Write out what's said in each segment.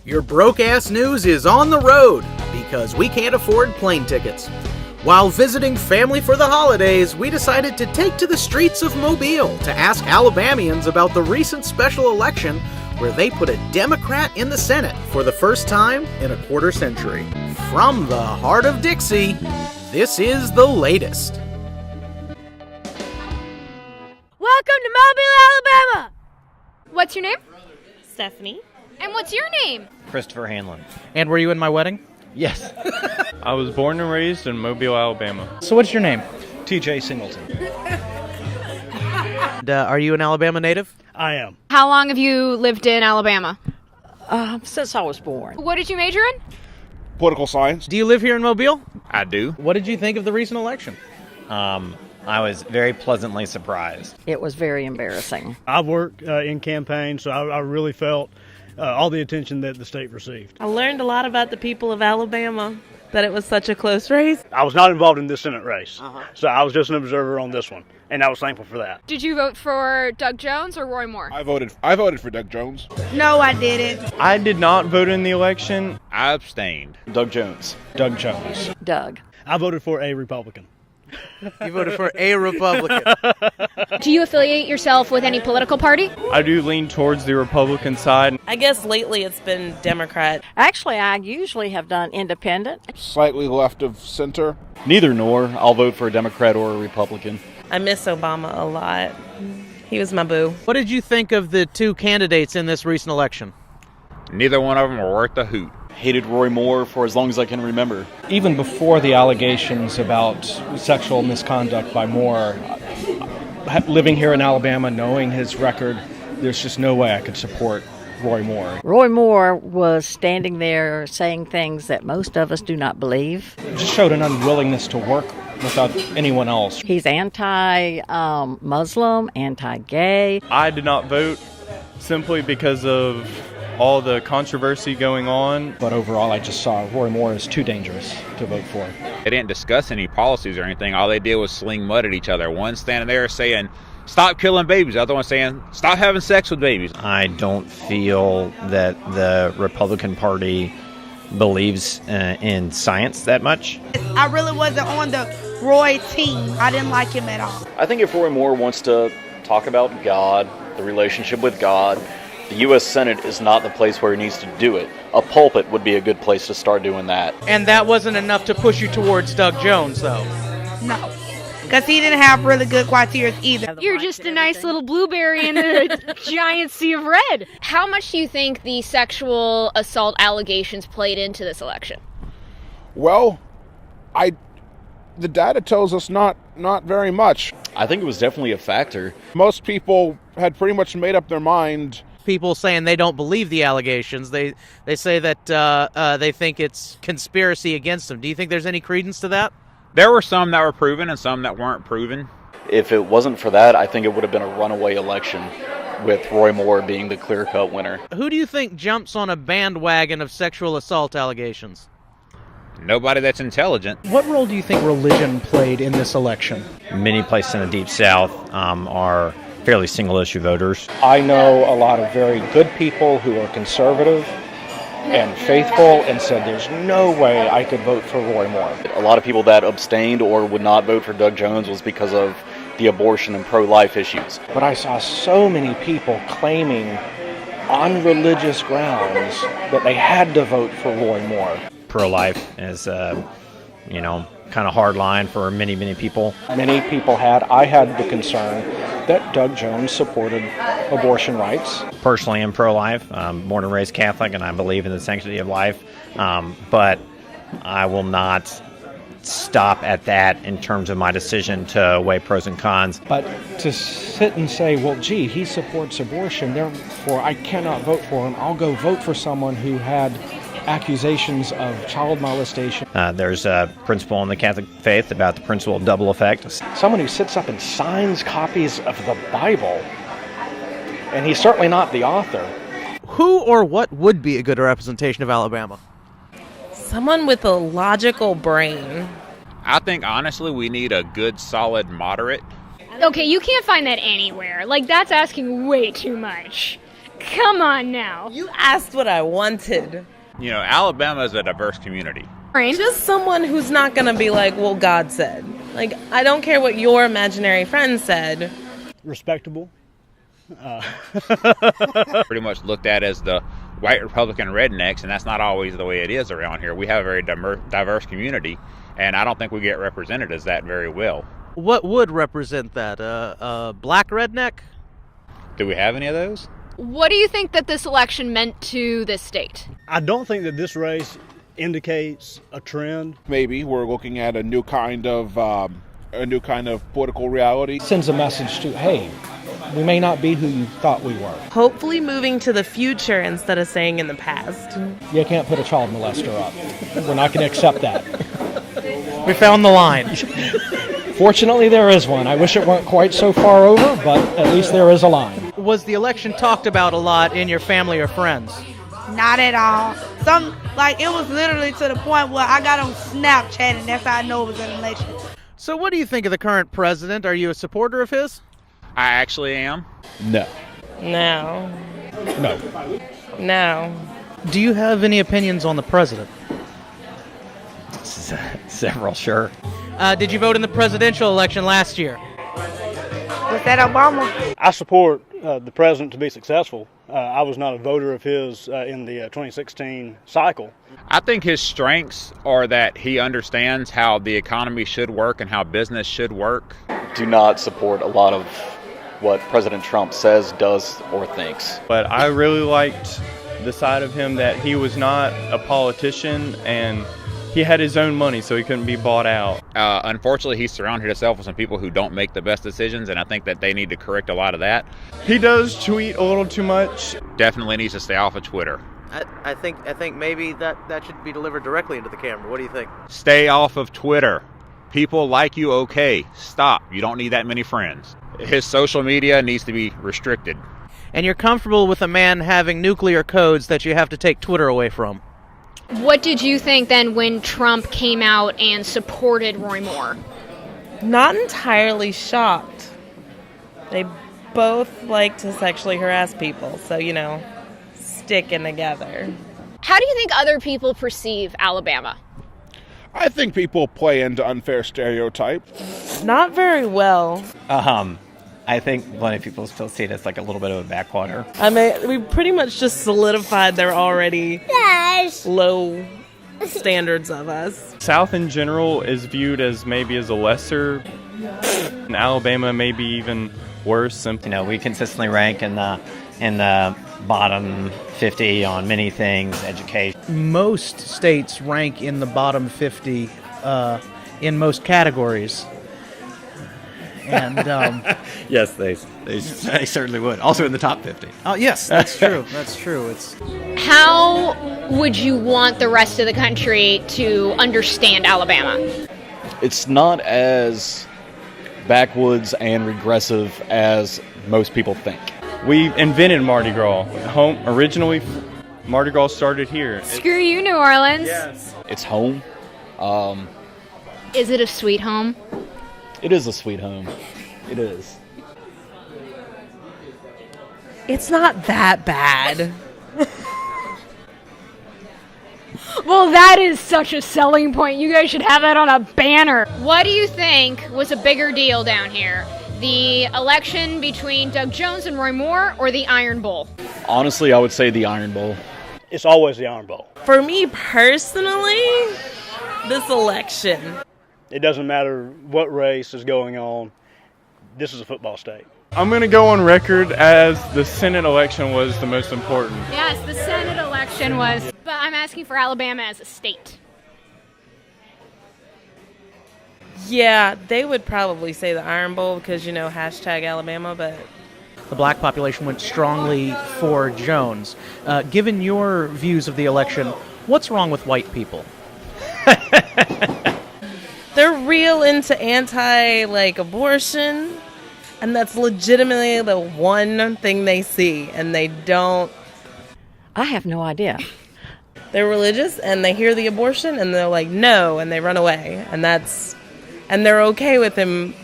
Your broke-ass news is on the road because we can't afford plane tickets. While visiting family for the holidays, we decided to take to the streets of Mobile to ask Alabamians about the recent special election where they put a Democrat in the Senate for the first time in a quarter century. From the heart of Dixie, this is The Latest. Welcome to Mobile, Alabama! What's your name? Stephanie. And what's your name? Christopher Hanlon. And were you in my wedding? Yes. I was born and raised in Mobile, Alabama. So what's your name? TJ Singleton. And, are you an Alabama native? I am. How long have you lived in Alabama? Since I was born. What did you major in? Political science. Do you live here in Mobile? I do. What did you think of the recent election? I was very pleasantly surprised. It was very embarrassing. I've worked in campaigns, so I really felt all the attention that the state received. I learned a lot about the people of Alabama, that it was such a close race. I was not involved in this Senate race, so I was just an observer on this one, and I was thankful for that. Did you vote for Doug Jones or Roy Moore? I voted for Doug Jones. No, I didn't. I did not vote in the election. I abstained. Doug Jones. Doug Jones. Doug. I voted for a Republican. You voted for a Republican. Do you affiliate yourself with any political party? I do lean towards the Republican side. I guess lately it's been Democrat. Actually, I usually have done independent. Slightly left of center. Neither nor. I'll vote for a Democrat or a Republican. I miss Obama a lot. He was my boo. What did you think of the two candidates in this recent election? Neither one of them were worth a hoot. Hated Roy Moore for as long as I can remember. Even before the allegations about sexual misconduct by Moore, living here in Alabama, knowing his record, there's just no way I could support Roy Moore. Roy Moore was standing there saying things that most of us do not believe. It just showed an unwillingness to work without anyone else. He's anti-Muslim, anti-gay. I did not vote simply because of all the controversy going on. But overall, I just saw Roy Moore as too dangerous to vote for. They didn't discuss any policies or anything. All they did was sling mud at each other. One standing there saying, "Stop killing babies." The other one saying, "Stop having sex with babies." I don't feel that the Republican Party believes in science that much. I really wasn't on the Roy team. I didn't like him at all. I think if Roy Moore wants to talk about God, the relationship with God, the U.S. Senate is not the place where he needs to do it. A pulpit would be a good place to start doing that. And that wasn't enough to push you towards Doug Jones, though. No, because he didn't have really good criteria either. You're just a nice little blueberry in a giant sea of red. How much do you think the sexual assault allegations played into this election? Well, the data tells us not very much. I think it was definitely a factor. Most people had pretty much made up their mind. People saying they don't believe the allegations. They say that they think it's conspiracy against them. Do you think there's any credence to that? There were some that were proven and some that weren't proven. If it wasn't for that, I think it would have been a runaway election with Roy Moore being the clear-cut winner. Who do you think jumps on a bandwagon of sexual assault allegations? Nobody that's intelligent. What role do you think religion played in this election? Many places in the Deep South are fairly single-issue voters. I know a lot of very good people who are conservative and faithful and said there's no way I could vote for Roy Moore. A lot of people that abstained or would not vote for Doug Jones was because of the abortion and pro-life issues. But I saw so many people claiming on religious grounds that they had to vote for Roy Moore. Pro-life is, kind of hard line for many, many people. Many people had. I had the concern that Doug Jones supported abortion rights. Personally, I'm pro-life. I'm born and raised Catholic, and I believe in the sanctity of life. But I will not stop at that in terms of my decision to weigh pros and cons. But to sit and say, well, gee, he supports abortion, therefore I cannot vote for him. I'll go vote for someone who had accusations of child molestation. There's a principle in the Catholic faith about the principle of double effect. Someone who sits up and signs copies of the Bible, and he's certainly not the author. Who or what would be a good representation of Alabama? Someone with a logical brain. I think, honestly, we need a good, solid moderate. Okay, you can't find that anywhere. Like, that's asking way too much. Come on now. You asked what I wanted. You know, Alabama is a diverse community. Just someone who's not going to be like, well, God said. Like, I don't care what your imaginary friend said. Respectable. Pretty much looked at as the white Republican rednecks, and that's not always the way it is around here. We have a very diverse community, and I don't think we get represented as that very well. What would represent that? Black redneck? Do we have any of those? What do you think that this election meant to this state? I don't think that this race indicates a trend. Maybe we're looking at a new kind of political reality. Sends a message to, hey, we may not be who you thought we were. Hopefully moving to the future instead of saying in the past. You can't put a child molester up. We're not going to accept that. We found the line. Fortunately, there is one. I wish it weren't quite so far over, but at least there is a line. Was the election talked about a lot in your family or friends? Not at all. It was literally to the point where I got on Snapchat and that's how I know it was an election. So what do you think of the current president? Are you a supporter of his? I actually am. No. No. No. No. Do you have any opinions on the president? Several, sure. Did you vote in the presidential election last year? Was that Obama? I support the president to be successful. I was not a voter of his in the 2016 cycle. I think his strengths are that he understands how the economy should work and how business should work. Do not support a lot of what President Trump says, does, or thinks. But I really liked the side of him that he was not a politician and he had his own money, so he couldn't be bought out. Unfortunately, he's surrounded himself with some people who don't make the best decisions, and I think that they need to correct a lot of that. He does tweet a little too much. Definitely needs to stay off of Twitter. I think maybe that should be delivered directly into the camera. What do you think? Stay off of Twitter. People like you, okay. Stop. You don't need that many friends. His social media needs to be restricted. And you're comfortable with a man having nuclear codes that you have to take Twitter away from? What did you think then when Trump came out and supported Roy Moore? Not entirely shocked. They both like to sexually harass people, so, sticking together. How do you think other people perceive Alabama? I think people play into unfair stereotypes. Not very well. I think plenty of people still see it as like a little bit of a backwater. I mean, we pretty much just solidified their already low standards of us. South in general is viewed as maybe as a lesser. In Alabama, maybe even worse. We consistently rank in the bottom 50 on many things, education. Most states rank in the bottom 50 in most categories. And yes, they certainly would. Also in the top 50. Oh, yes, that's true. That's true. How would you want the rest of the country to understand Alabama? It's not as backwoods and regressive as most people think. We invented Mardi Gras. Originally, Mardi Gras started here. Screw you, New Orleans. Yes. It's home. Is it a sweet home? It is a sweet home. It is. It's not that bad. Well, that is such a selling point. You guys should have that on a banner. What do you think was a bigger deal down here? The election between Doug Jones and Roy Moore, or the Iron Bowl? Honestly, I would say the Iron Bowl. It's always the Iron Bowl. For me personally, this election. It doesn't matter what race is going on. This is a football state. I'm going to go on record as the Senate election was the most important. Yes, the Senate election was. But I'm asking for Alabama as a state. Yeah, they would probably say the Iron Bowl because, hashtag Alabama, but... The black population went strongly for Jones. Given your views of the election, what's wrong with white people? They're real into abortion, and that's legitimately the one thing they see, and they don't... I have no idea. They're religious, and they hear the abortion, and they're like, no, and they run away, and they're okay with him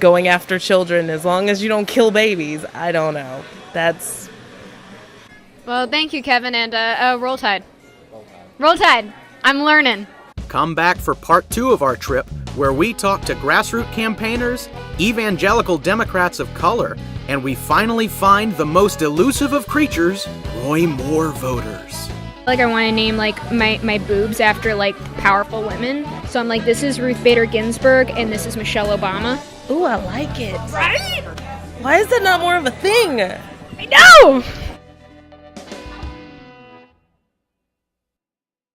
going after children as long as you don't kill babies. I don't know. Well, thank you, Kevin, and Roll Tide. Roll Tide. I'm learning. Come back for part 2 of our trip, where we talk to grassroots campaigners, evangelical Democrats of color, and we finally find the most elusive of creatures, Roy Moore voters. Like, I want to name, like, my boobs after, like, powerful women. So I'm like, this is Ruth Bader Ginsburg, and this is Michelle Obama. Ooh, I like it. Right? Why is that not more of a thing? I know!